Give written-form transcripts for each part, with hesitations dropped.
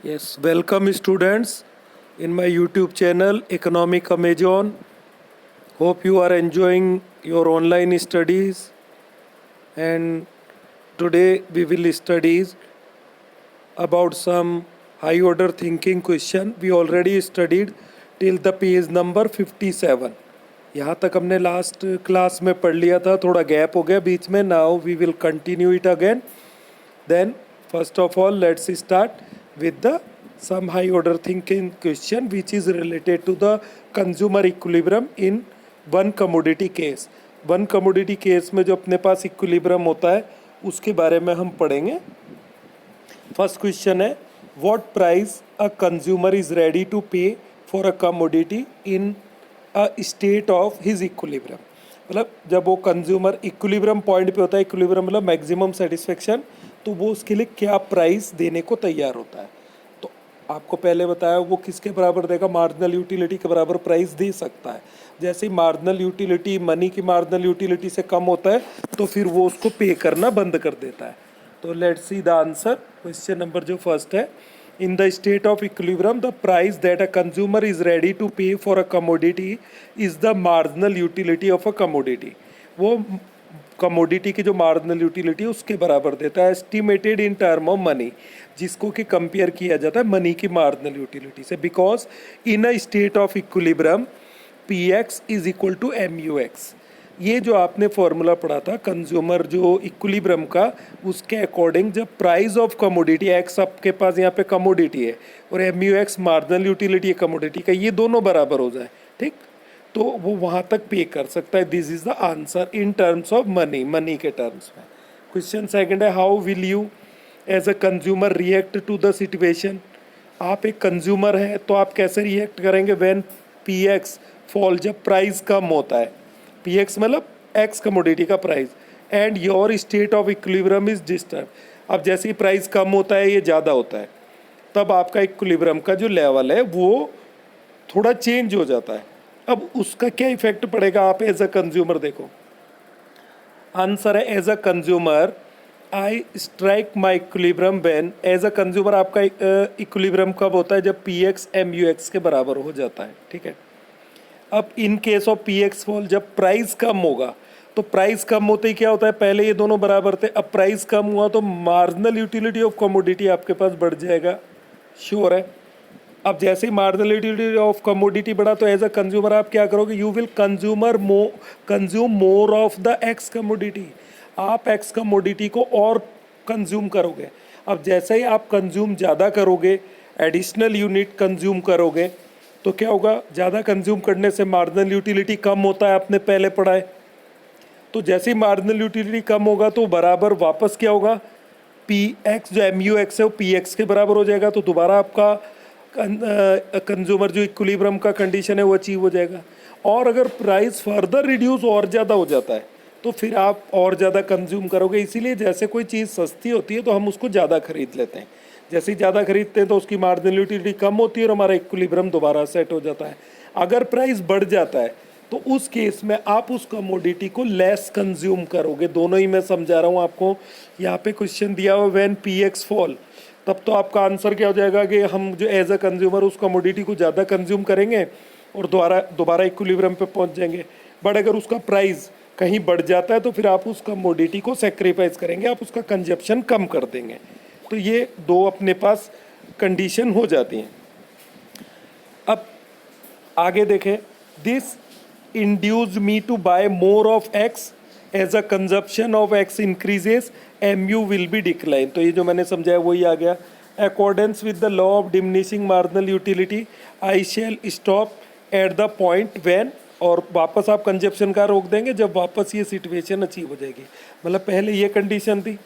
Yes, welcome students in my YouTube channel Economic Amazon. Hope you are enjoying your online studies, and today we will study about some high order thinking question. We already studied till the page number 57. यहाँ तक हमने last class में पढ़ लिया था, थोड़ा gap हो गया बीच में. Now we will continue it again. Then first of all let's start with the some high order thinking question which is related to the consumer equilibrium in one commodity case. One commodity case में जो अपने पास equilibrium होता है उसके बारे में हम पढ़ेंगे. फर्स्ट क्वेश्चन है, what price a consumer is ready to pay for a commodity in a state of his equilibrium. मतलब जब वो कंज्यूमर इक्विलिब्रियम पॉइंट पे होता है, इक्विलिब्रियम मतलब मैक्सिमम सेटिस्फेक्शन, तो वो उसके लिए क्या प्राइस देने को तैयार होता है. तो आपको पहले बताया वो किसके बराबर देगा, मार्जिनल यूटिलिटी के बराबर प्राइस दे सकता है. जैसे ही मार्जिनल यूटिलिटी मनी की मार्जिनल यूटिलिटी से कम होता है तो फिर वो उसको पे करना बंद कर देता है. तो let's see the answer. Question number जो फर्स्ट है, in the state of equilibrium the price that a consumer is ready to pay for a commodity is the marginal utility of a commodity. वो commodity की जो marginal utility उसके बराबर देता है, estimated in term of money, जिसको कि compare किया जाता है मनी की मार्जिनल यूटिलिटी से. Because in a state of equilibrium P X is equal to M U X. ये जो आपने फॉर्मूला पढ़ा था कंज्यूमर जो इक्विलिब्रियम का, उसके अकॉर्डिंग जब प्राइस ऑफ कमोडिटी एक्स आपके पास यहाँ पे कमोडिटी है और M U X marginal utility है कमोडिटी का, ये दोनों बराबर हो जाए, ठीक, तो वो वहाँ तक पे कर सकता है. This is the answer in terms of money, money के टर्म्स में. क्वेश्चन सेकंड है, how will you as a consumer react to the situation. आप एक कंज्यूमर हैं तो आप कैसे रिएक्ट करेंगे व्हेन पी एक्स फॉल, जब प्राइस कम होता है. पी एक्स मतलब एक्स कमोडिटी का price, and your state of equilibrium is disturb. अब जैसे ही प्राइस कम होता है, ये ज़्यादा होता है, तब आपका इक्विलिब्रियम का जो लेवल है वो थोड़ा चेंज हो जाता है. अब उसका क्या इफेक्ट पड़ेगा, आप एज अ कंज्यूमर देखो. आंसर है, as a consumer I strike my equilibrium when. As a consumer आपका इक्विलिब्रियम कब होता है, जब P X M U X के बराबर हो जाता है, ठीक है. अब in case of P X fall, जब प्राइस कम होगा, तो प्राइस कम होते ही क्या होता है, पहले ये दोनों बराबर थे, अब प्राइस कम हुआ तो मार्जिनल यूटिलिटी ऑफ कमोडिटी आपके पास बढ़ जाएगा, श्योर है. अब जैसे ही मार्जिनल यूटिलिटी ऑफ कमोडिटी बढ़ा तो एज अ कंज्यूमर आप क्या करोगे, you will consume more of the x commodity. आप एक्स कमोडिटी को और कंज्यूम करोगे. अब जैसे ही आप कंज्यूम ज़्यादा करोगे, एडिशनल यूनिट कंज्यूम करोगे, तो क्या होगा, ज़्यादा कंज्यूम करने से मार्जिनल यूटिलिटी कम होता है, आपने पहले पढ़ा है. तो जैसे ही मार्जिनल यूटिलिटी कम होगा तो बराबर वापस क्या होगा, पी एक्स जो एम यू एक्स है वो पी एक्स के बराबर हो जाएगा, तो दोबारा आपका कंज्यूमर जो इक्विलिब्रियम का कंडीशन है वो अचीव हो जाएगा. और अगर प्राइस फर्दर रिड्यूस और ज़्यादा हो जाता है तो फिर आप और ज़्यादा कंज्यूम करोगे. इसीलिए जैसे कोई चीज़ सस्ती होती है तो हम उसको ज़्यादा खरीद लेते हैं, जैसे ही ज़्यादा खरीदते हैं तो उसकी मार्जिनल यूटिलिटी कम होती है और हमारा इक्विलिब्रियम दोबारा सेट हो जाता है. अगर प्राइस बढ़ जाता है तो उस केस में आप उस कमोडिटी को लेस कंज्यूम करोगे. दोनों ही मैं समझा रहा हूँ आपको. यहाँ पे क्वेश्चन दिया हुआ व्हेन पी एक्स फॉल, तब तो आपका आंसर क्या हो जाएगा कि हम जो एज अ कंज्यूमर उस कमोडिटी को ज़्यादा कंज्यूम करेंगे और दोबारा इक्विलिब्रियम पे पहुँच जाएंगे. बट अगर उसका प्राइस कहीं बढ़ जाता है तो फिर आप उस कमोडिटी को सेक्रीफाइस करेंगे, आप उसका कंजप्शन कम कर देंगे. तो ये दो अपने पास कंडीशन हो जाती हैं. अब आगे देखें, this induces me to buy more of X as a consumption of X increases M U will be decline. तो ये जो मैंने समझाया वही आ गया. Accordance with the law of diminishing marginal utility I shall stop at the point when, और वापस आप कंजप्शन का रोक देंगे जब वापस ये सिचुएशन अचीव हो जाएगी. मतलब पहले ये कंडीशन थी,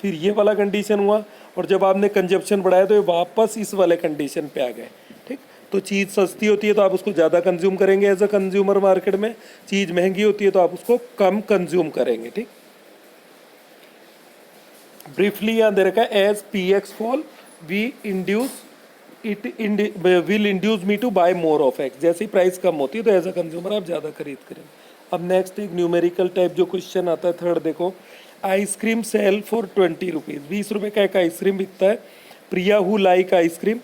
फिर ये वाला कंडीशन हुआ, और जब आपने कंजप्शन बढ़ाया तो ये वापस इस वाले कंडीशन पे आ गए, ठीक. तो चीज़ सस्ती होती है तो आप उसको ज़्यादा कंज्यूम करेंगे एज अ कंज्यूमर मार्केट में, चीज़ महंगी होती है तो आप उसको कम कंज्यूम करेंगे, ठीक. ब्रीफली यहाँ दे रखा है, as P X fall we induce will induce me to buy more of X. जैसे ही प्राइस कम होती है तो एज अ कंज्यूमर आप ज़्यादा खरीद करेंगे. अब नेक्स्ट एक न्यूमेरिकल टाइप जो क्वेश्चन आता है, थर्ड देखो. Ice cream cell for 20 rupees. 20 रुपये का एक आइसक्रीम बिकता है प्रिया हु लाइक आइसक्रीम,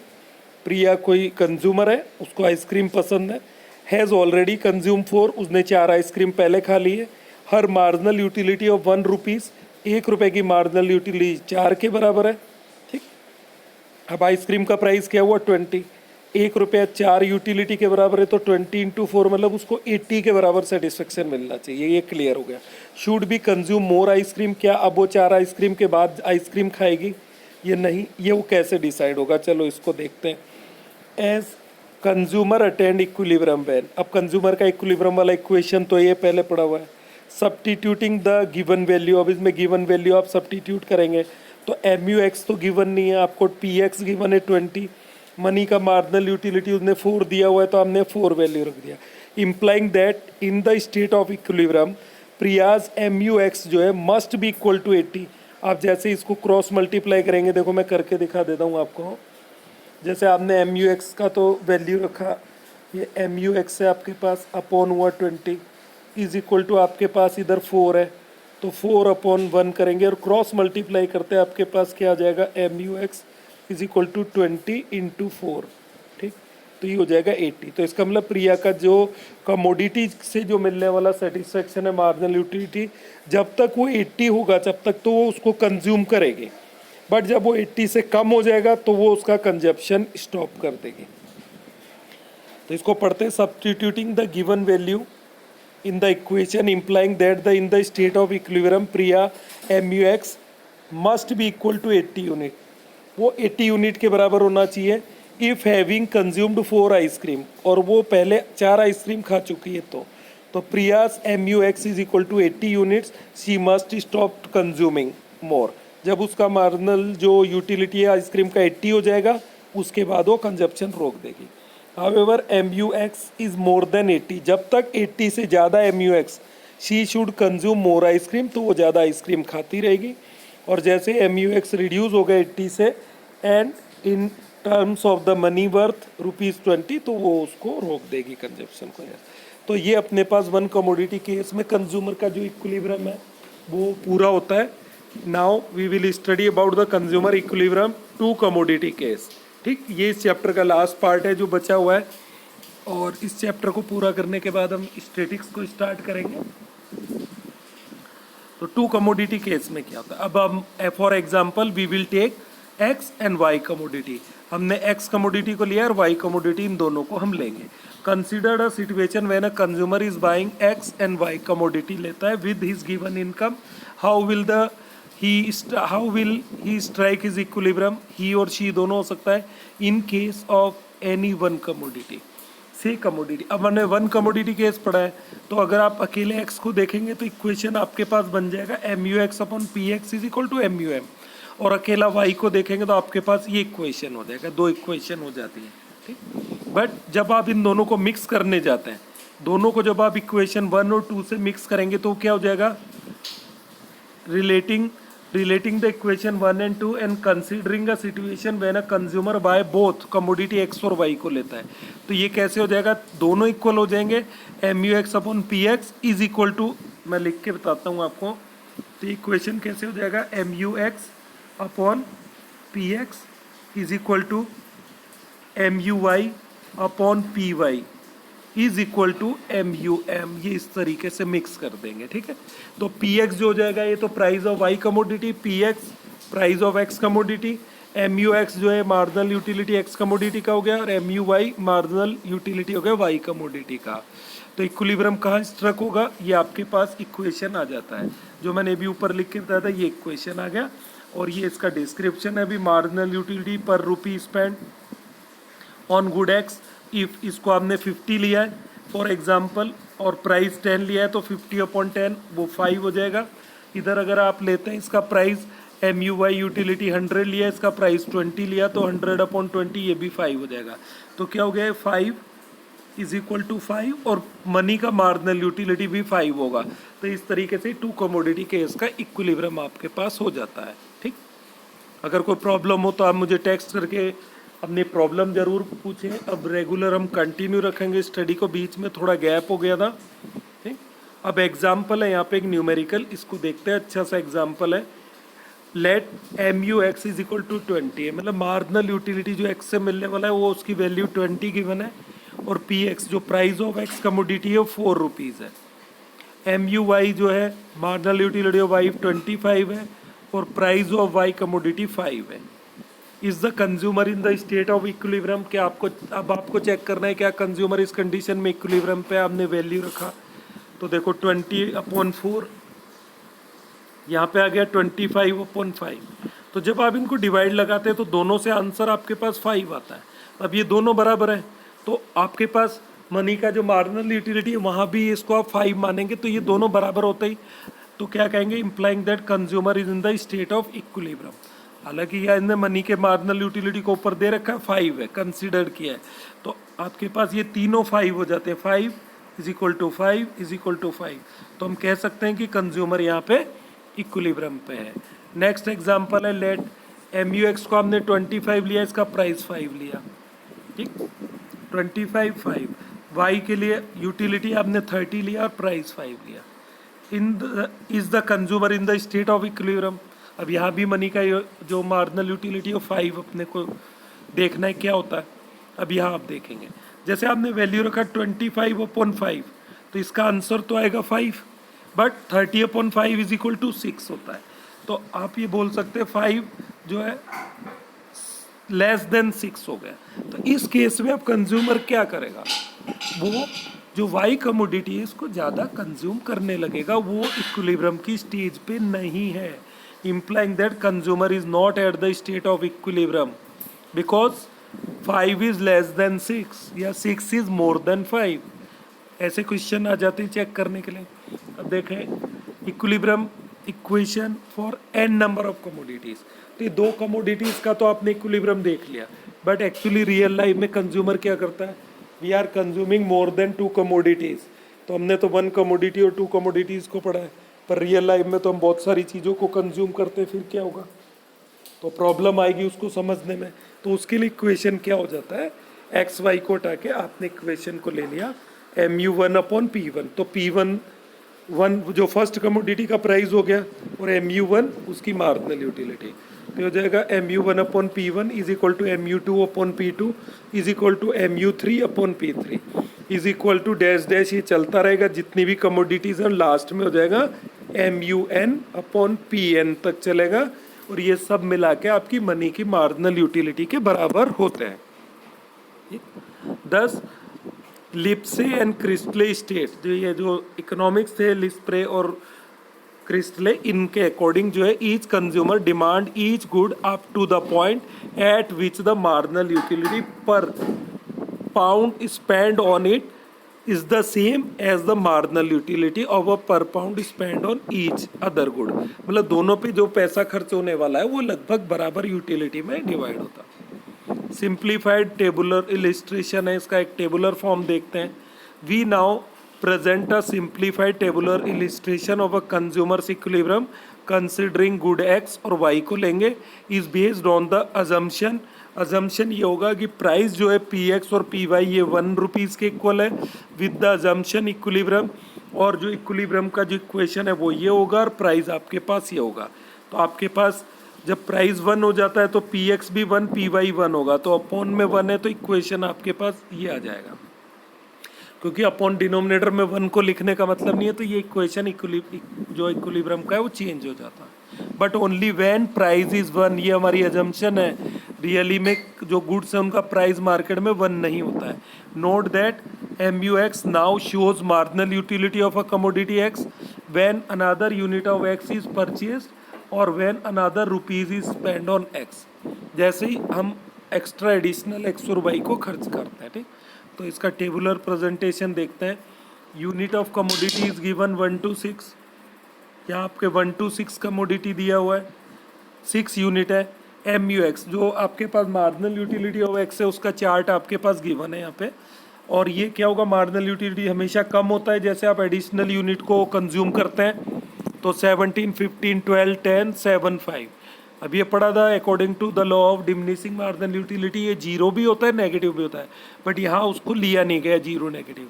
प्रिया कोई कंज्यूमर है, उसको आइसक्रीम पसंद है, हैज़ ऑलरेडी कंज्यूम 4, उसने 4 आइसक्रीम पहले खा ली है। हर मार्जिनल यूटिलिटी ऑफ 1 रुपीज़, 1 रुपये की मार्जिनल यूटिलिटी 4 के बराबर है। ठीक, अब आइसक्रीम का प्राइस क्या हुआ 20, 1 रुपया 4 यूटिलिटी के बराबर है, तो 20 इंटू 4 मतलब उसको 80 के बराबर सेटिस्फेक्शन मिलना चाहिए। ये क्लियर हो गया। Should be consume more ice cream, क्या अब वो 4 आइसक्रीम के बाद आइसक्रीम खाएगी? ये नहीं, ये वो कैसे डिसाइड होगा, चलो इसको देखते हैं। As consumer attend equilibrium when, अब कंज्यूमर का इक्विलिब्रियम वाला इक्वेशन तो ये पहले पढ़ा हुआ है। सब्स्टिट्यूटिंग द गिवन वैल्यू, अब इसमें गिवन वैल्यू आप सब्स्टिट्यूट करेंगे तो MUX तो गिवन नहीं है, आपको PX गिवन है 20, मनी का मार्जिनल यूटिलिटी उसने 4 दिया हुआ है तो हमने 4 वैल्यू रख दिया। Implying that in the state of equilibrium Priya's MUX जो है मस्ट बी इक्वल टू 80। आप जैसे इसको क्रॉस मल्टीप्लाई करेंगे, देखो मैं करके दिखा देता हूँ आपको। जैसे आपने MUX का तो वैल्यू रखा, ये MUX है आपके पास, अपॉन हुआ 20 इज इक्वल टू आपके पास इधर 4 है तो 4 अपॉन 1 करेंगे और क्रॉस मल्टीप्लाई करते हैं, आपके पास क्या आ जाएगा MUX is equal to 20 into 4। ठीक, तो ये हो जाएगा 80। तो इसका मतलब प्रिया का जो कमोडिटी से जो मिलने वाला सेटिस्फेक्शन है मार्जिनल यूटिलिटी, जब तक वो 80 होगा जब तक तो वो उसको कंज्यूम करेगी, बट जब वो 80 से कम हो जाएगा तो वो उसका कंजप्शन स्टॉप कर देगी। तो इसको पढ़ते हैं, substituting the given value in the equation implying that the in the state of equilibrium Priya MUX must be equal to 80 unit, वो 80 यूनिट के बराबर होना चाहिए। इफ़ हैविंग कंज्यूम्ड 4 आइसक्रीम, और वो पहले 4 आइसक्रीम खा चुकी है तो प्रियास MUX is equal to 80 units, she must stop consuming more. जब उसका मार्जिनल जो यूटिलिटी है आइसक्रीम का 80 हो जाएगा उसके बाद वो कंजप्शन रोक देगी। However, MUX is more than 80, जब तक 80 से ज़्यादा MUX, she should consume more ice cream, तो वो ज़्यादा आइसक्रीम खाती रहेगी। और जैसे MUX रिड्यूस हो गया 80 से and in terms of the money worth ₹20 तो वो उसको रोक देगी कंजप्शन को। तो ये अपने पास वन कमोडिटी केस में कंज्यूमर का जो इक्विलिब्रियम है वो पूरा होता है। Now we will study about the consumer equilibrium two commodity case. ठीक, ये इस चैप्टर का लास्ट पार्ट है जो बचा हुआ है, और इस चैप्टर को पूरा करने के बाद हम स्टैटिक्स को स्टार्ट करेंगे। तो टू कमोडिटी केस में क्या होता है, अब हम for example we will take X and Y commodity. हमने एक्स कमोडिटी को लिया और वाई कमोडिटी, इन दोनों को हम लेंगे। Consider a situation when a consumer is buying x and Y commodity लेता है with his given income, how will he strike his equilibrium, he और शी दोनों हो सकता है, in case of any one commodity से कमोडिटी। अब हमने वन कमोडिटी केस पढ़ा है, तो अगर आप अकेले एक्स को देखेंगे तो इक्वेशन आपके पास बन जाएगा MUX upon PX is equal to MUM, और अकेला वाई को देखेंगे तो आपके पास ये इक्वेशन हो जाएगा, 2 इक्वेशन हो जाती है। ठीक, बट जब आप इन दोनों को मिक्स करने जाते हैं, दोनों को जब आप इक्वेशन 1 और 2 से मिक्स करेंगे तो क्या हो जाएगा, relating the equation 1 and 2 and considering a situation when a consumer buy both commodity x और y को लेता है, तो ये कैसे हो जाएगा, दोनों इक्वल हो जाएंगे। MUX upon PX is equal to, मैं लिख के बताता हूँ आपको, तो इक्वेशन कैसे हो जाएगा, MUX upon PX is equal to MUY upon PY is equal to MUM, ये इस तरीके से मिक्स कर देंगे। ठीक है, तो PX जो हो जाएगा ये तो price of Y commodity, PX price of X commodity, MUX जो है मार्जिनल यूटिलिटी एक्स कमोडिटी का हो गया, और MUY मार्जिनल यूटिलिटी हो गया वाई कमोडिटी का। तो इक्विलिब्रियम कहाँ स्ट्रक होगा, ये आपके पास इक्वेशन आ जाता है, जो मैंने अभी ऊपर लिख के बताया था, ये इक्वेशन आ गया, और ये इसका डिस्क्रिप्शन है अभी, marginal utility per rupee spend on good x. If इसको आपने 50 लिया है फॉर एग्जांपल और प्राइस 10 लिया है तो 50 अपॉन 10 वो 5 हो जाएगा। इधर अगर आप लेते हैं इसका प्राइस MUY यूटिलिटी 100 लिया, इसका प्राइस 20 लिया तो 100 अपॉन 20 ये भी 5 हो जाएगा। तो क्या हो गया, 5 इज इक्वल टू 5, और मनी का मार्जिनल यूटिलिटी भी 5 होगा। तो इस तरीके से टू कमोडिटी केस का इक्विलिब्रियम आपके पास हो जाता है। ठीक, अगर कोई प्रॉब्लम हो तो आप मुझे टेक्स्ट करके अपनी प्रॉब्लम ज़रूर पूछें। अब रेगुलर हम कंटिन्यू रखेंगे स्टडी को, बीच में थोड़ा गैप हो गया था। ठीक, अब एग्जाम्पल है यहाँ पे एक न्यूमेरिकल, इसको देखते हैं, अच्छा सा एग्जाम्पल है। Let M U X is equal to 20 है, मतलब मार्जिनल यूटिलिटी जो एक्स से मिलने वाला है वो उसकी वैल्यू 20 गिवन है, और पी एक्स जो प्राइस ऑफ एक्स कमोडिटी है वो 4 रुपीज़ है। एम यू वाई जो है मार्जिनल यूटिलिटी ऑफ वाई 25 है, और प्राइस ऑफ वाई कमोडिटी 5 है। Is the consumer in the state of equilibrium, क्या आपको अब आपको चेक करना है क्या कंज्यूमर इस कंडीशन में इक्विलिब्रियम पे आपने वैल्यू रखा। तो देखो 20/4 यहाँ पे आ गया 25/5। तो जब आप इनको डिवाइड लगाते हैं तो दोनों से आंसर आपके पास 5 आता है। अब ये दोनों बराबर है तो आपके पास मनी का जो मार्जिनल यूटिलिटी है वहाँ भी इसको आप 5 मानेंगे, तो ये दोनों बराबर होते ही तो क्या कहेंगे, implying that consumer is in the state of equilibrium. हालांकि यह इनने मनी के मार्जिनल यूटिलिटी को ऊपर दे रखा है 5 है, कंसिडर किया है, तो आपके पास ये तीनों 5 हो जाते हैं, 5 is equal to 5 is equal to 5। तो हम कह सकते हैं कि कंज्यूमर यहाँ पे इक्विलिब्रियम पे है। नेक्स्ट एग्जांपल है, लेट एम यू एक्स को हमने 25 लिया, इसका प्राइस 5 लिया, ठीक, 25/5। वाई के लिए यूटिलिटी आपने 30 लिया और प्राइस 5 लिया। Is the consumer in the state of equilibrium. अब यहाँ भी मनी का जो मार्जिनल यूटिलिटी है 5 अपने को देखना है क्या होता है। अब यहाँ आप देखेंगे जैसे आपने वैल्यू रखा 25/5, तो इसका आंसर तो आएगा 5, बट 30/5 इज इक्वल टू 6 होता है। तो आप ये बोल सकते हैं 5 जो है लेस देन 6 हो गया। तो इस केस में अब कंज्यूमर क्या करेगा, वो जो वाई कमोडिटी है इसको ज़्यादा कंज्यूम करने लगेगा, वो इक्विलिब्रियम की स्टेज पे नहीं है, implying that consumer is not at the state of equilibrium because 5 is less than 6 या 6 is more than 5। ऐसे क्वेश्चन आ जाते हैं चेक करने के लिए। अब देखें equilibrium equation for n number of commodities, तो ये 2 कमोडिटीज का तो आपने इक्विलिब्रियम देख लिया, बट एक्चुअली रियल लाइफ में कंज्यूमर क्या करता है, we are consuming more than 2 commodities. तो हमने तो 1 कमोडिटी और 2 कमोडिटीज को पढ़ा है, पर रियल लाइफ में तो हम बहुत सारी चीज़ों को कंज्यूम करते हैं, फिर क्या होगा, तो प्रॉब्लम आएगी उसको समझने में। तो उसके लिए इक्वेशन क्या हो जाता है, एक्स वाई को हटा के आपने इक्वेशन को ले लिया mu1/P1, तो P1 जो फर्स्ट कमोडिटी का प्राइस हो गया और mu1 उसकी मार्जिनल यूटिलिटी, तो हो जाएगा mu1/P1 is equal to mu2/P2 is equal to mu3/P3 is equal to dash dash, ये चलता रहेगा जितनी भी कमोडिटीज हैं, लास्ट में हो जाएगा mun/Pn तक चलेगा, और ये सब मिला के आपकी मनी की मार्जिनल यूटिलिटी के बराबर होते हैं। 10 लिप्से एंड क्रिस्टले स्टेट, जो इकोनॉमिक्स थे लिस्प्रे और क्रिस्टले, इनके अकॉर्डिंग जो है each consumer demand each good up to the point at which the marginal utility per pound spend on it is the same as the marginal utility of a per pound spend on each other good. मतलब दोनों पे जो पैसा खर्च होने वाला है वो लगभग बराबर यूटिलिटी में डिवाइड होता है। सिंप्लीफाइड टेबुलर इलिस्ट्रेशन है, इसका एक टेबुलर फॉर्म देखते हैं। We now present a simplified tabular illustration of a consumer's equilibrium considering good X और वाई को लेंगे, is based on the assumption ये होगा कि प्राइस जो है पी एक्स और पी वाई ये 1 रुपीज़ के इक्वल है विद द अजम्पशन इक्विलिब्रियम, और जो इक्विलिब्रियम का जो इक्वेशन है वो ये होगा और प्राइस आपके पास ये होगा। तो आपके पास जब प्राइस 1 हो जाता है तो पी एक्स भी 1 पी वाई 1 होगा, तो अपॉन में 1 है तो इक्वेशन आपके पास ये आ जाएगा, क्योंकि अपॉन डिनोमिनेटर में 1 को लिखने का मतलब नहीं है, तो ये इक्वेशन जो इक्विलिब्रियम का है वो चेंज हो जाता है। But only when price is 1, ये हमारी अजम्पशन है। रियली में जो गुड्स है उनका प्राइस मार्केट में 1 नहीं होता है। Note that MUX now shows marginal utility of a commodity X when another unit of X is purchased और when another rupees is spend on X। जैसे ही हम एक्स्ट्रा एडिशनल X और Y को खर्च करते हैं, ठीक, तो इसका टेबुलर प्रेजेंटेशन देखते हैं। Unit of commodity is given 1 to 6, यहाँ आपके 1 to 6 कमोडिटी दिया हुआ है, 6 यूनिट है। MUX जो आपके पास मार्जिनल यूटिलिटी ऑफ X है उसका चार्ट आपके पास गिवन है यहाँ पे, और ये क्या होगा, मार्जिनल यूटिलिटी हमेशा कम होता है जैसे आप एडिशनल यूनिट को कंज्यूम करते हैं। तो 17, 15, 12, 10, 7, 5 अब ये पढ़ा था according to the law of diminishing marginal utility, ये जीरो भी होता है नेगेटिव भी होता है, बट यहाँ उसको लिया नहीं गया जीरो नेगेटिव।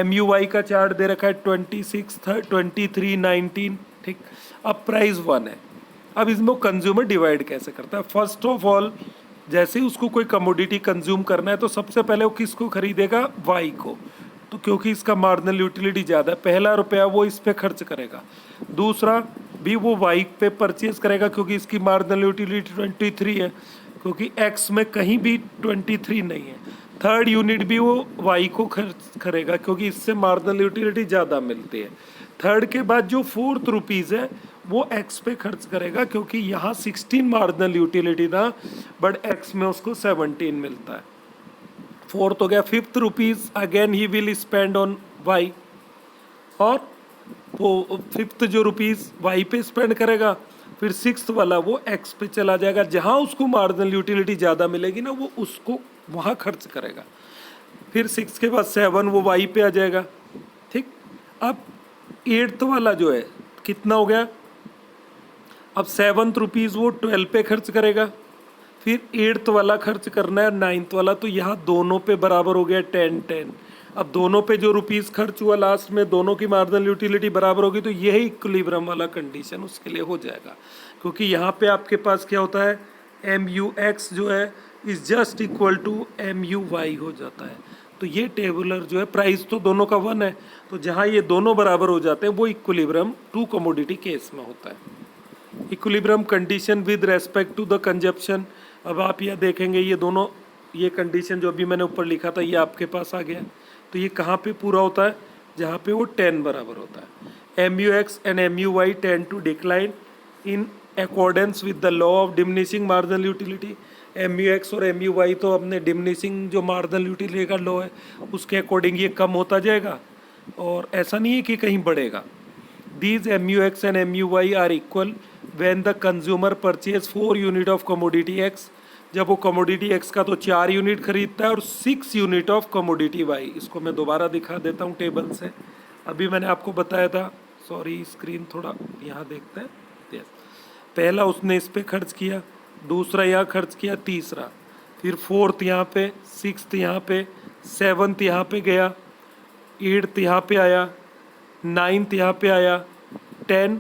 MUY का चार्ट दे रखा है 26, 23, 19, ठीक। अब प्राइस 1 है, अब इसमें कंज्यूमर डिवाइड कैसे करता है? फर्स्ट ऑफ ऑल, जैसे ही उसको कोई कमोडिटी कंज्यूम करना है तो सबसे पहले वो किसको खरीदेगा? वाई को। तो क्योंकि इसका मार्जिनल यूटिलिटी ज़्यादा है, पहला रुपया वो इस पे खर्च करेगा। दूसरा भी वो वाई पे परचेज करेगा क्योंकि इसकी मार्जिनल यूटिलिटी 23 है, क्योंकि एक्स में कहीं भी 23 नहीं है। थर्ड यूनिट भी वो वाई को खर्च करेगा क्योंकि इससे मार्जिनल यूटिलिटी ज़्यादा मिलती है। थर्ड के बाद जो फोर्थ रुपीज़ है वो एक्स पे खर्च करेगा क्योंकि यहाँ 16 मार्जिनल यूटिलिटी था, बट एक्स में उसको 17 मिलता है। फोर्थ हो गया। Fifth rupees again he will spend on Y, और वो फिफ्थ जो रुपीज़ वाई पे स्पेंड करेगा, फिर सिक्स्थ वाला वो एक्स पे चला जाएगा, जहाँ उसको मार्जिनल यूटिलिटी ज़्यादा मिलेगी ना वो उसको वहाँ खर्च करेगा। फिर सिक्स के बाद 7 वो वाई पे आ जाएगा। ठीक, अब एट्थ वाला जो है कितना हो गया? अब 7 रुपीज़ वो 12 पे खर्च करेगा, फिर एट्थ वाला खर्च करना है, नाइन्थ वाला, तो यहाँ दोनों पे बराबर हो गया 10-10। अब दोनों पे जो रुपीज़ खर्च हुआ लास्ट में, दोनों की मार्जिनल यूटिलिटी बराबर होगी, तो यही इक्विलिब्रियम वाला कंडीशन उसके लिए हो जाएगा। क्योंकि यहाँ पे आपके पास क्या होता है, एम यू एक्स जो है is just equal to M U Y हो जाता है। तो ये टेबुलर जो है, प्राइस तो दोनों का 1 है, तो जहाँ ये दोनों बराबर हो जाते हैं वो इक्विलिब्रियम टू कमोडिटी केस में होता है। Equilibrium condition with respect to the consumption. अब आप यह देखेंगे ये दोनों, ये कंडीशन जो अभी मैंने ऊपर लिखा था ये आपके पास आ गया। तो ये कहाँ पे पूरा होता है? जहाँ पे वो 10 बराबर होता है। M U X and M U Y tend to decline in accordance with the law of diminishing marginal utility. M U X और एम यू वाई तो अपने डिमिनिशिंग जो मार्जिनल यूटिलिटी का लॉ है उसके अकॉर्डिंग ये कम होता जाएगा, और ऐसा नहीं है कि कहीं बढ़ेगा। These MUX and MUY are equal when the consumer purchase 4 unit of commodity X। जब वो commodity X का तो 4 यूनिट खरीदता है और 6 यूनिट ऑफ commodity Y। इसको मैं दोबारा दिखा देता हूँ टेबल से, अभी मैंने आपको बताया था। सॉरी, स्क्रीन थोड़ा यहाँ देखते हैं। यस, पहला उसने इस पे खर्च किया, दूसरा यहाँ खर्च किया, तीसरा, फिर फोर्थ यहाँ पे, सिक्स्थ यहाँ पे, सेवन्थ यहाँ पे गया, एट्थ यहाँ पे आया, नाइन्थ यहाँ पे आया, 10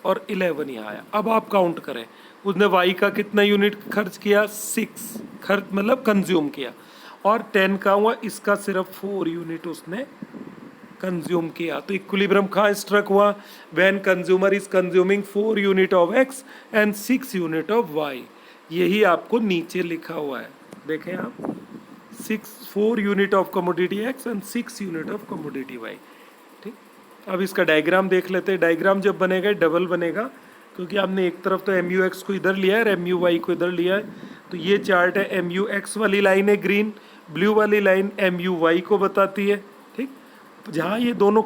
और 11 यहाँ आया। अब आप काउंट करें, उसने वाई का कितना यूनिट खर्च किया? 6 खर्च मतलब कंज्यूम किया, और 10 का हुआ, इसका सिर्फ 4 यूनिट उसने कंज्यूम किया। तो इक्विलिब्रियम कहाँ स्ट्रक हुआ? When consumer is consuming 4 unit of X and 6 unit of Y. यही आपको नीचे लिखा हुआ है, देखें आप, 4 unit of commodity X and 6 unit of commodity Y. ठीक, अब इसका डायग्राम देख लेते हैं। डायग्राम जब बनेगा डबल बनेगा, क्योंकि आपने एक तरफ तो एम यू एक्स को इधर लिया है और एम यू वाई को इधर लिया है। तो ये चार्ट है, एम यू एक्स वाली लाइन है ग्रीन, ब्लू वाली लाइन एम यू वाई को बताती है। ठीक, जहाँ ये दोनों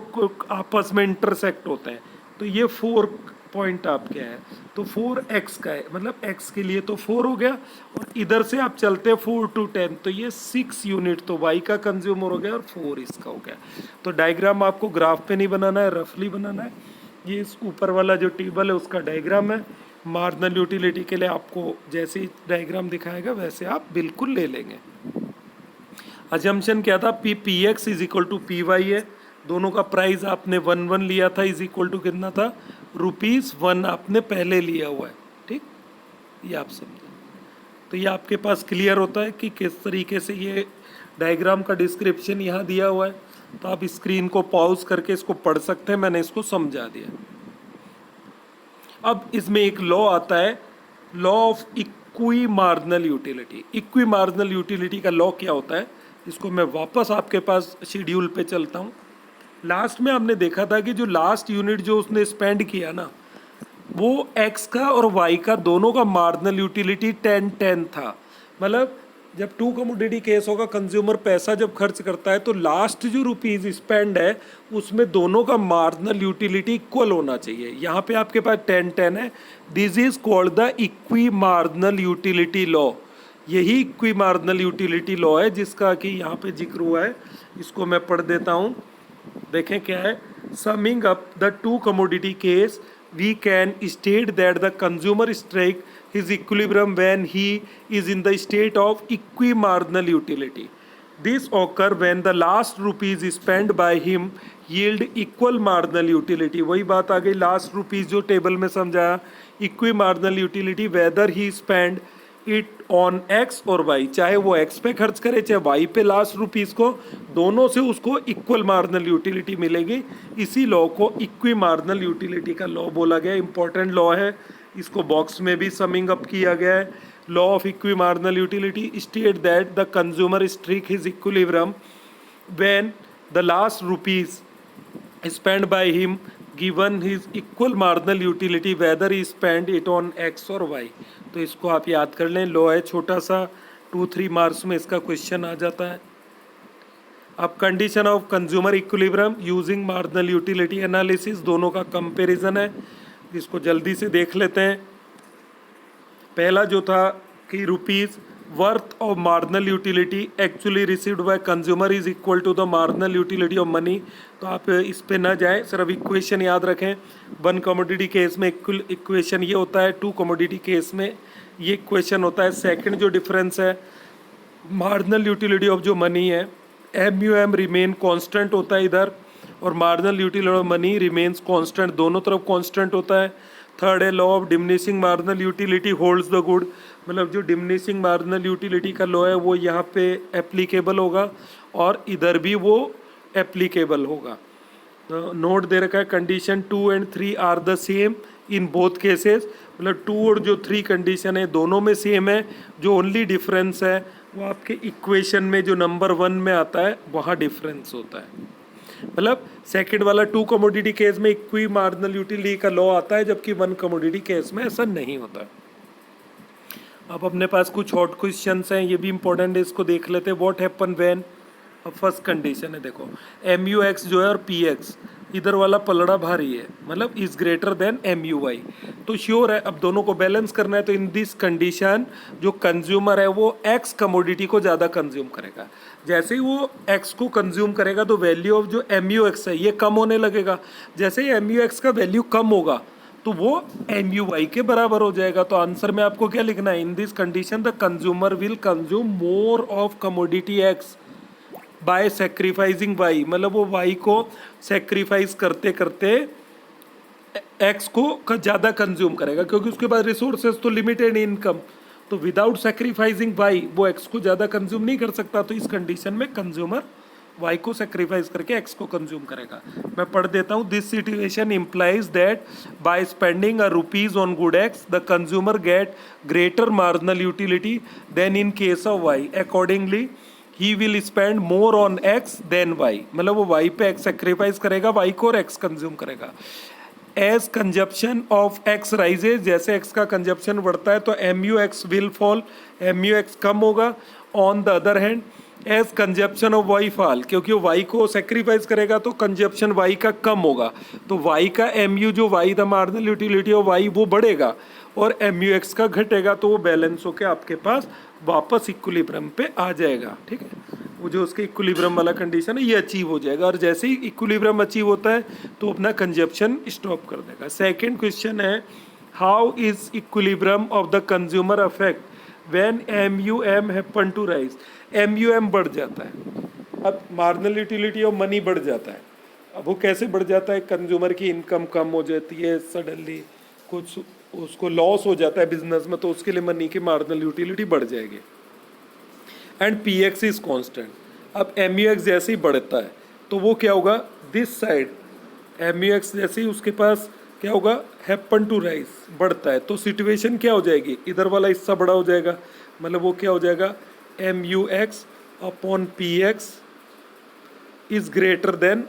आपस में इंटरसेक्ट होते हैं, तो ये 4 पॉइंट आपके हैं, तो 4x का है, मतलब x के लिए तो 4 हो गया, और इधर से आप चलते हैं 4 to 10, तो ये 6 यूनिट तो y का कंज्यूमर हो गया और 4 इसका हो गया। तो डायग्राम आपको ग्राफ पे नहीं बनाना है, रफली बनाना है। ये इस ऊपर वाला जो टेबल है उसका डायग्राम है। मार्जिनल यूटिलिटी के लिए आपको जैसे ही डायग्राम दिखाएगा वैसे आप बिल्कुल ले लेंगे। अजम्पशन क्या था? P X is equal to P Y है, दोनों का प्राइस आपने 1 लिया था, इज इक्वल टू कितना था? ₹1 आपने पहले लिया हुआ है। ठीक, ये आप समझें। तो ये आपके पास क्लियर होता है कि किस तरीके से ये डायग्राम का डिस्क्रिप्शन यहाँ दिया हुआ है। तो आप स्क्रीन को पॉज करके इसको पढ़ सकते हैं, मैंने इसको समझा दिया। अब इसमें एक लॉ आता है, law of equi marginal utility. Equi marginal utility का लॉ क्या होता है, इसको मैं वापस आपके पास शेड्यूल पे चलता हूँ। लास्ट में आपने देखा था कि जो लास्ट यूनिट जो उसने स्पेंड किया ना, वो एक्स का और वाई का दोनों का मार्जिनल यूटिलिटी 10-10 था। मतलब जब 2 कमोडिटी केस होगा, कंज्यूमर पैसा जब खर्च करता है तो लास्ट जो रुपीज़ स्पेंड है उसमें दोनों का मार्जिनल यूटिलिटी इक्वल होना चाहिए। यहाँ पे आपके पास 10-10 है। This is called the equi marginal utility law. यही इक्वी मार्जिनल यूटिलिटी लॉ है जिसका कि यहाँ पे जिक्र हुआ है। इसको मैं पढ़ देता हूँ, देखें क्या है। Summing up the 2 commodity case, we can state that the consumer strike his equilibrium when he is in the state of equi marginal utility. This occur when the last rupees spent by him yield equal marginal utility. वही बात आ गई, last rupees जो table में समझाया, equi marginal utility weather he spend it on x और Y, चाहे वो x पे खर्च करे चाहे वाई पे लास्ट रुपीज को, दोनों से उसको इक्वल मार्जिनल यूटिलिटी मिलेगी। इसी लॉ को इक्वी मार्जिनल यूटिलिटी का लॉ बोला गया। इंपॉर्टेंट लॉ है, इसको बॉक्स में भी समिंग अप किया गया है। Law of equi marginal utility state that the consumer streak his equilibrium when the last rupees spent by him given his equal marginal utility whether he spent it on x और y। तो इसको आप याद कर लें, law है छोटा सा, 2-3 मार्क्स में इसका क्वेश्चन आ जाता है। अब condition of consumer equilibrium using marginal utility analysis, दोनों का कंपैरिजन है, इसको जल्दी से देख लेते हैं। पहला जो था कि rupees worth of marginal utility actually received by consumer is equal to the marginal utility of money. तो आप इस पे ना जाएं, सिर्फ इक्वेशन याद रखें। 1 कमोडिटी केस में इक्वेशन ये होता है, 2 कमोडिटी केस में ये इक्वेशन होता है। सेकंड जो डिफरेंस है, मार्जिनल यूटिलिटी ऑफ जो मनी है, MUM रिमेन कांस्टेंट होता है इधर, और marginal utility of money remains constant, दोनों तरफ कांस्टेंट होता है। थर्ड है law of diminishing marginal utility holds the good, मतलब जो डिमिनिशिंग मार्जिनल यूटिलिटी का लॉ है वो यहाँ पे एप्लीकेबल होगा और इधर भी वो एप्लीकेबल होगा। नोट दे रखा है, condition 2 and 3 are the same in both cases, मतलब 2 और जो 3 कंडीशन है दोनों में सेम है। जो ओनली डिफरेंस है वो आपके इक्वेशन में जो नंबर 1 में आता है वहाँ डिफरेंस होता है। मतलब सेकंड वाला 2 कमोडिटी केस में इक्वी मार्जिनल यूटिलिटी का लॉ आता है, जबकि 1 कमोडिटी केस में ऐसा नहीं होता। अब अपने पास कुछ हॉट क्वेश्चंस हैं, ये भी इंपॉर्टेंट है, इसको देख लेते हैं। व्हाट हैपन व्हेन, अब फर्स्ट कंडीशन है देखो, MUX जो है और PX, इधर वाला पलड़ा भारी है, मतलब इज ग्रेटर देन MUY, तो श्योर है अब दोनों को बैलेंस करना है। तो इन दिस कंडीशन जो कंज्यूमर है वो X कमोडिटी को ज़्यादा कंज्यूम करेगा। जैसे ही वो X को कंज्यूम करेगा तो वैल्यू ऑफ जो MUX है ये कम होने लगेगा। जैसे ही MUX का वैल्यू कम होगा तो वो MUY के बराबर हो जाएगा। तो आंसर में आपको क्या लिखना है, in this condition the consumer will consume more of commodity X by sacrificing Y, मतलब वो Y को सेक्रीफाइस करते करते X को ज़्यादा कंज्यूम करेगा, क्योंकि उसके पास रिसोर्सेज तो लिमिटेड इनकम, तो विदाउट सेक्रीफाइसिंग Y वो X को ज़्यादा कंज्यूम नहीं कर सकता। तो इस कंडीशन में कंज्यूमर Y को सेक्रीफाइस करके X को कंज्यूम करेगा। मैं पढ़ देता हूँ, this situation implies that by spending a rupees on good X the consumer get greater marginal utility than in case of Y, accordingly he will spend more on X than Y, मतलब वो Y पे X sacrifice करेगा, Y को और X consume करेगा। As consumption of X rises, जैसे X का consumption बढ़ता है तो MUX विल फॉल, MUX कम होगा। On the other hand as consumption of Y fall, क्योंकि वो Y को सेक्रीफाइस करेगा तो कंजप्शन Y का कम होगा, तो Y का MU जो Y the marginal utility of Y वो बढ़ेगा और MUX का घटेगा, तो वो बैलेंस होकर आपके पास वापस इक्विलिब्रियम पे आ जाएगा। ठीक है, वो जो उसके इक्विलिब्रियम वाला कंडीशन है ये अचीव हो जाएगा, और जैसे ही इक्विलिब्रियम अचीव होता है तो अपना कंजप्शन स्टॉप कर देगा। सेकंड क्वेश्चन है, how is equilibrium of the consumer affect when MUM happen to rise. MUM बढ़ जाता है, अब मार्जिनल यूटिलिटी ऑफ मनी बढ़ जाता है। अब वो कैसे बढ़ जाता है, कंज्यूमर की इनकम कम हो जाती है, सडनली कुछ उसको लॉस हो जाता है बिजनेस में, तो उसके लिए मनी की मार्जिनल यूटिलिटी बढ़ जाएगी। And PX is constant. अब MUX जैसे ही बढ़ता है तो वो क्या होगा, दिस साइड MUX जैसे ही उसके पास क्या होगा, हैपन टू राइज, बढ़ता है, तो सिचुएशन क्या हो जाएगी, इधर वाला हिस्सा बड़ा हो जाएगा, मतलब वो क्या हो जाएगा, MUX upon PX is greater than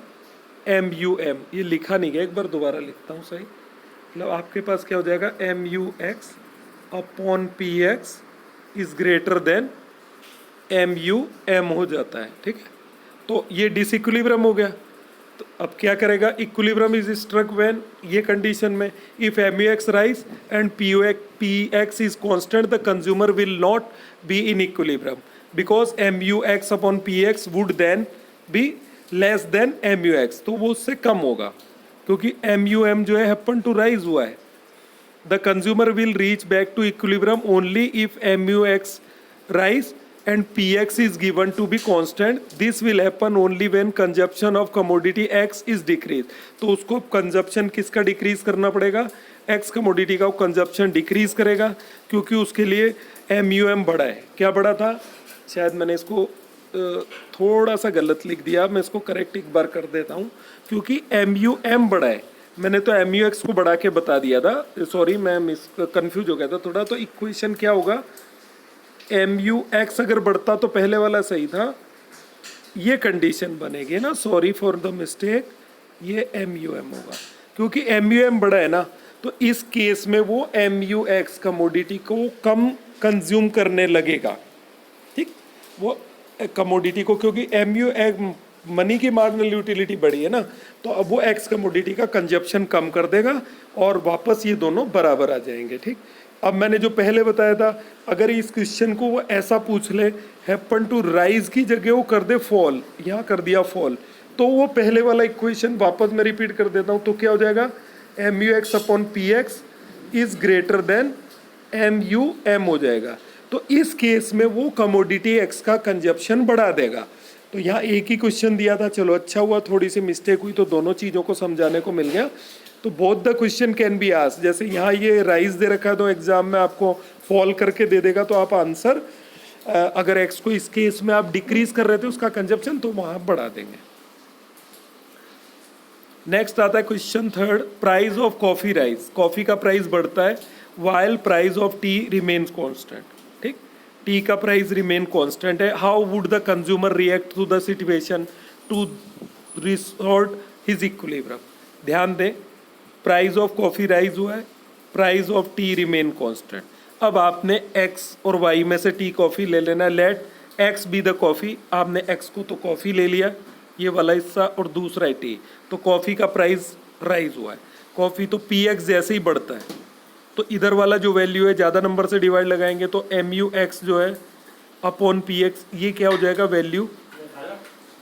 MUM। ये लिखा नहीं गया, एक बार दोबारा लिखता हूँ सही, मतलब आपके पास क्या हो जाएगा, MUX upon PX is greater than MUM हो जाता है। ठीक है, तो ये डिसइक्विलिब्रियम हो गया। तो अब क्या करेगा, इक्विलिब्रियम इज स्ट्रक व्हेन, ये कंडीशन में if MUX rise and PX is constant the consumer will not be in equilibrium because MUX upon PX would then be less than MUX, तो वो उससे कम होगा क्योंकि MUM जो है हैपन टू राइज हुआ है। The consumer will reach back to equilibrium only if MUX rise and px is given to be constant. This will happen only when consumption of commodity x is decreased. तो उसको consumption किसका decrease करना पड़ेगा, x commodity का consumption decrease करेगा, क्योंकि उसके लिए MUM बढ़ा है. क्या बढ़ा था, शायद मैंने इसको थोड़ा सा गलत लिख दिया, मैं इसको करेक्ट एक बार कर देता हूँ. क्योंकि MUM बढ़ा है, मैंने तो MUX को बढ़ा के बता दिया था, सॉरी मैं कंफ्यूज हो गया था थोड़ा. तो इक्वेशन क्या होगा, MUX अगर बढ़ता तो पहले वाला सही था, ये कंडीशन बनेगी ना, सॉरी फॉर द मिस्टेक, ये MUM होगा. क्योंकि MUM बढ़ा है ना, तो इस केस में वो MUX कमोडिटी को कम कंज्यूम करने लगेगा. ठीक, वो कमोडिटी को, क्योंकि MUX मनी की मार्जिनल यूटिलिटी बढ़ी है ना, तो अब वो X कमोडिटी का कंजप्शन कम कर देगा और वापस ये दोनों बराबर आ जाएंगे. ठीक, अब मैंने जो पहले बताया था, अगर इस क्वेश्चन को वो ऐसा पूछ ले, हैपन टू राइज की जगह वो कर दे फॉल, यहाँ कर दिया फॉल, तो वो पहले वाला इक्वेशन वापस मैं रिपीट कर देता हूँ. तो क्या हो जाएगा, MUX upon PX is greater than MUM हो जाएगा. तो इस केस में वो कमोडिटी X का कंजप्शन बढ़ा देगा. तो यहाँ एक ही क्वेश्चन दिया था, चलो अच्छा हुआ थोड़ी सी मिस्टेक हुई तो दोनों चीज़ों को समझाने को मिल गया. तो both the question can be asked. जैसे यहाँ ये राइज दे रखा है तो एग्जाम में आपको फॉल करके दे देगा, तो आप आंसर अगर एक्स को इस केस में आप डिक्रीज कर रहे थे उसका कंजप्शन, तो वहाँ बढ़ा देंगे. नेक्स्ट आता है question third, price of coffee rise. Coffee का प्राइस बढ़ता है while price of tea remains constant. ठीक, टी का प्राइस रिमेन कॉन्स्टेंट है. How would the consumer react to the situation to resort his equilibrium. ध्यान दें, प्राइस ऑफ कॉफ़ी राइज हुआ है, price of tea remain constant. अब आपने x और y में से टी कॉफ़ी ले लेना. Let x be the coffee. आपने x को तो कॉफ़ी ले लिया, ये वाला हिस्सा, और दूसरा है टी. तो कॉफ़ी का प्राइस राइज हुआ है. कॉफ़ी तो px जैसे ही बढ़ता है, तो इधर वाला जो वैल्यू है ज़्यादा नंबर से डिवाइड लगाएंगे तो MUX जो है अपॉन PX, ये क्या हो जाएगा वैल्यू,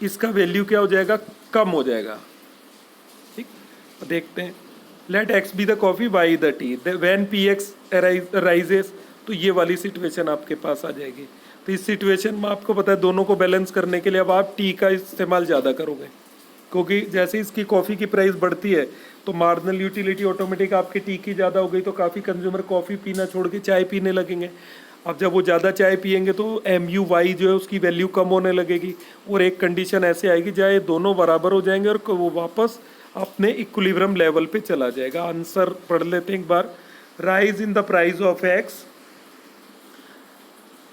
इसका वैल्यू क्या हो जाएगा, कम हो जाएगा. ठीक, देखते हैं. Let x be the coffee, y the tea. When PX rises, तो ये वाली सिचुएशन आपके पास आ जाएगी. तो इस सिचुएशन में आपको पता है दोनों को बैलेंस करने के लिए अब आप टी का इस्तेमाल ज़्यादा करोगे, क्योंकि जैसे इसकी कॉफ़ी की प्राइस बढ़ती है तो मार्जिनल यूटिलिटी ऑटोमेटिक आपकी टी की ज़्यादा हो गई, तो काफ़ी कंज्यूमर कॉफ़ी पीना छोड़ के चाय पीने लगेंगे. अब जब वो ज़्यादा चाय पियेंगे तो MUY जो है उसकी वैल्यू कम होने लगेगी, और एक कंडीशन ऐसे आएगी जहाँ ये दोनों बराबर हो जाएंगे और वो वापस अपने इक्विलिब्रियम लेवल पे चला जाएगा. आंसर पढ़ लेते हैं एक बार. Rise in the price of x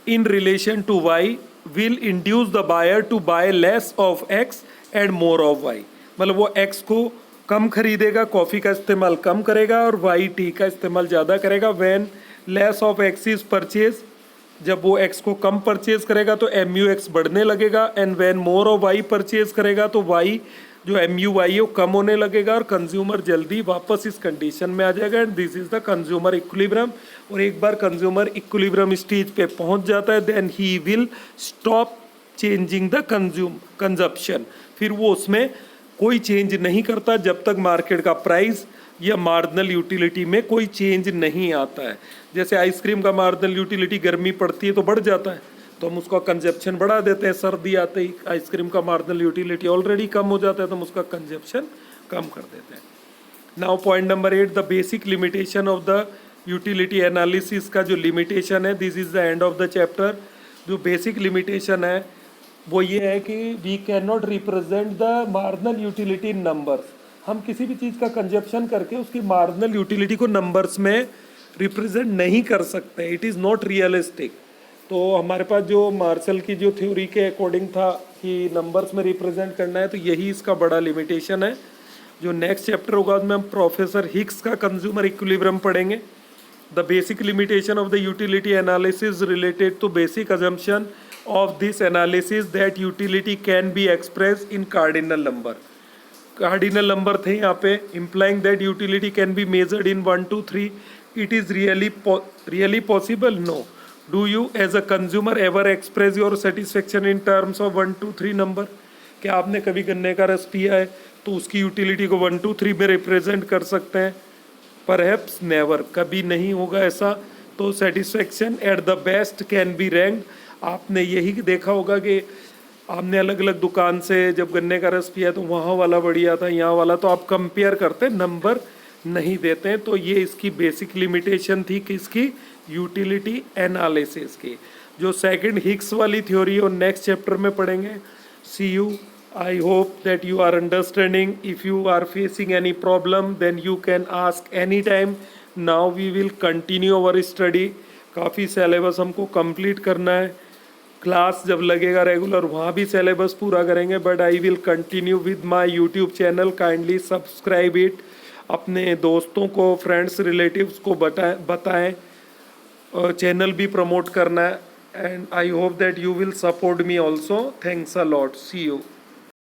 in relation to y will induce the buyer to buy less of x and more of y. मतलब वो x को कम खरीदेगा, कॉफ़ी का इस्तेमाल कम करेगा, और y टी का इस्तेमाल ज़्यादा करेगा. When less of x is purchase, जब वो x को कम परचेज करेगा तो MUX बढ़ने लगेगा. And when more of y purchase करेगा तो y जो MUY है वो कम होने लगेगा, और कंज्यूमर जल्दी वापस इस कंडीशन में आ जाएगा. And this is the consumer equilibrium. और एक बार कंज्यूमर इक्विलिब्रियम स्टेज पे पहुंच जाता है, then he will stop changing the consumption. फिर वो उसमें कोई चेंज नहीं करता जब तक मार्केट का प्राइस या मार्जिनल यूटिलिटी में कोई चेंज नहीं आता है. जैसे आइसक्रीम का मार्जिनल यूटिलिटी गर्मी पड़ती है तो बढ़ जाता है, तो हम उसका कंजप्शन बढ़ा देते हैं. सर्दी आते ही आइसक्रीम का मार्जिनल यूटिलिटी ऑलरेडी कम हो जाता है तो हम उसका कंजप्शन कम कर देते हैं. Now point number 8, the basic limitation of the utility analysis का जो लिमिटेशन है, दिस इज द एंड ऑफ द चैप्टर. जो बेसिक लिमिटेशन है वो ये है कि we can not represent the marginal utility in numbers. हम किसी भी चीज़ का कंजप्शन करके उसकी मार्जिनल यूटिलिटी को नंबर्स में रिप्रेजेंट नहीं कर सकते. It is not realistic. तो हमारे पास जो मार्शल की जो थ्योरी के अकॉर्डिंग था कि नंबर्स में रिप्रेजेंट करना है, तो यही इसका बड़ा लिमिटेशन है. जो नेक्स्ट चैप्टर होगा उसमें हम प्रोफेसर हिक्स का कंज्यूमर इक्विलिब्रियम पढ़ेंगे. The basic limitation of the utility analysis related to basic assumption of this analysis that utility can be express in cardinal number. Cardinal number थे यहाँ पे, implying that utility can be measured in 1 2 3. It is really possible? No. Do you as a consumer ever express your satisfaction in terms of 1 2 3 number? क्या आपने कभी गन्ने का रस पिया है तो उसकी यूटिलिटी को 1 2 3 में रिप्रेजेंट कर सकते हैं? Perhaps never, कभी नहीं होगा ऐसा. तो satisfaction at the best can be ranked आपने यही देखा होगा कि आपने अलग अलग दुकान से जब गन्ने का रस पिया तो वहाँ वाला बढ़िया था, यहाँ वाला, तो आप कंपेयर करते, नंबर नहीं देते हैं। तो ये इसकी बेसिक लिमिटेशन थी कि इसकी यूटिलिटी एनालिसिस की। जो सेकंड हिग्स वाली थ्योरी और नेक्स्ट चैप्टर में पढ़ेंगे। सी you. I hope that you are understanding. If you are facing any problem, then you can ask anytime. Now we will continue our study. काफ़ी syllabus हमको complete करना है। Class जब लगेगा रेगुलर वहाँ भी सिलेबस पूरा करेंगे, but I will continue with my YouTube channel. Kindly subscribe it. अपने दोस्तों को, फ्रेंड्स, रिलेटिव्स को बताएं। चैनल भी प्रमोट करना है। And I hope that you will support me also. Thanks a lot. See you.